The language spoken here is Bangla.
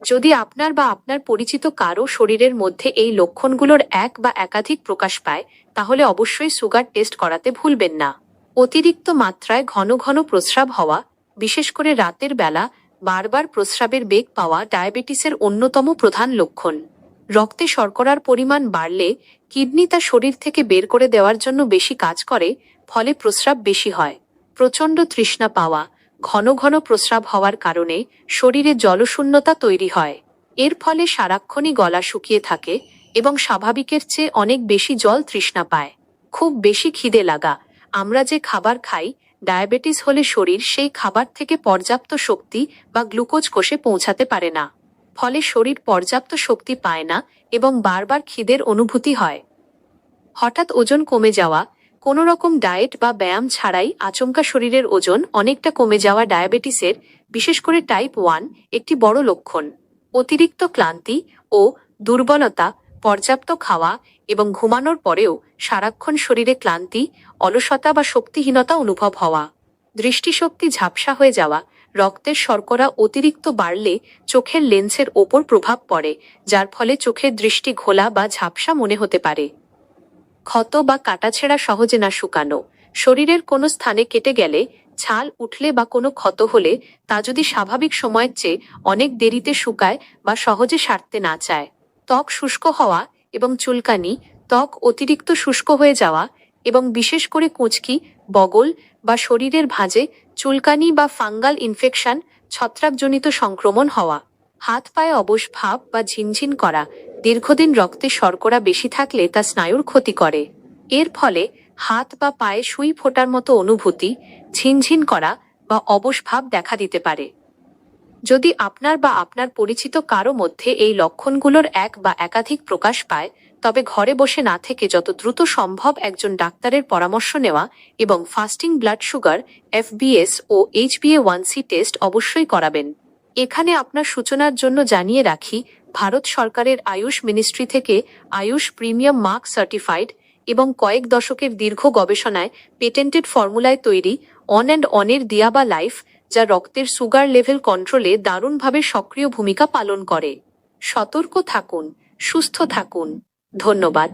যদি আপনার বা আপনার পরিচিত কারো শরীরের মধ্যে এই লক্ষণগুলোর এক বা একাধিক প্রকাশ পায়, তাহলে অবশ্যই সুগার টেস্ট করাতে ভুলবেন না। অতিরিক্ত মাত্রায় ঘন ঘন প্রস্রাব হওয়া, বিশেষ করে রাতের বেলা বারবার প্রস্রাবের বেগ পাওয়া ডায়াবেটিসের অন্যতম প্রধান লক্ষণ। রক্তে শর্করার পরিমাণ বাড়লে কিডনি তা শরীর থেকে বের করে দেওয়ার জন্য বেশি কাজ করে, ফলে প্রস্রাব বেশি হয়। প্রচণ্ড তৃষ্ণা পাওয়া, ঘন ঘন প্রস্রাব হওয়ার কারণে শরীরে জলশূন্যতা তৈরি হয়। এর ফলে সারাক্ষণই গলা শুকিয়ে থাকে এবং স্বাভাবিকের চেয়ে অনেক বেশি জল তৃষ্ণা পায়। খুব বেশি খিদে লাগা, আমরা যে খাবার খাই, ডায়াবেটিস হলে শরীর সেই খাবার থেকে পর্যাপ্ত শক্তি বা গ্লুকোজ কোষে পৌঁছাতে পারে না। ফলে শরীর পর্যাপ্ত শক্তি পায় না এবং বারবার খিদের অনুভূতি হয়। হঠাৎ ওজন কমে যাওয়া, কোনো রকম ডায়েট বা ব্যায়াম ছাড়াই আচমকা শরীরের ওজন অনেকটা কমে যাওয়া ডায়াবেটিসের, বিশেষ করে টাইপ 1, একটি বড় লক্ষণ। অতিরিক্ত ক্লান্তি ও দুর্বলতা, পর্যাপ্ত খাওয়া এবং ঘুমানোর পরেও সারাক্ষণ শরীরে ক্লান্তি, অলসতা বা শক্তিহীনতা অনুভব হওয়া। দৃষ্টিশক্তি ঝাপসা হয়ে যাওয়া, রক্তের শর্করা অতিরিক্ত বাড়লে চোখের লেন্সের ওপর প্রভাব পড়ে, যার ফলে চোখের দৃষ্টি ঘোলা বা ঝাপসা মনে হতে পারে। ক্ষত বা কাটাছেঁড়া সহজে না শুকানো, শরীরের কোনো স্থানে কেটে গেলে, ছাল উঠলে বা কোনো ক্ষত হলে তা যদি স্বাভাবিক সময়ের চেয়ে অনেক দেরিতে শুকায় বা সহজে সারতে না চায়। ত্বক শুষ্ক হওয়া এবং চুলকানি, ত্বক অতিরিক্ত শুষ্ক হয়ে যাওয়া এবং বিশেষ করে কুঁচকি, বগল বা শরীরের ভাঁজে চুলকানি বা ফাঙ্গাল ইনফেকশন, ছত্রাকজনিত সংক্রমণ হওয়া। হাত পায়ে অবশ ভাব বা ঝিনঝিন করা, দীর্ঘদিন রক্তে শর্করা বেশি থাকলে তা স্নায়ুর ক্ষতি করে। এর ফলে হাত বা পায়ে সুই ফোটার মতো অনুভূতি, ঝিনঝিন করা বা অবশ ভাব দেখা দিতে পারে। যদি আপনার বা আপনার পরিচিত কারো মধ্যে এই লক্ষণগুলোর এক বা একাধিক প্রকাশ পায়, তবে ঘরে বসে না থেকে যত দ্রুত সম্ভব একজন ডাক্তারের পরামর্শ নেওয়া এবং ফাস্টিং ব্লাড সুগার FBS ও HbA1c টেস্ট অবশ্যই করাবেন। এখানে আপনার সূচনার জন্য জানিয়ে রাখি, ভারত সরকারের আয়ুষ মিনিস্ট্রি থেকে আয়ুষ প্রিমিয়াম মার্ক সার্টিফাইড এবং কয়েক দশকের দীর্ঘ গবেষণায় পেটেন্টেড ফর্মুলায় তৈরি অন অ্যান্ড অনের দিয়াবা লাইফ, যা রক্তের সুগার লেভেল কন্ট্রোলে দারুণভাবে সক্রিয় ভূমিকা পালন করে। সতর্ক থাকুন, সুস্থ থাকুন। ধন্যবাদ।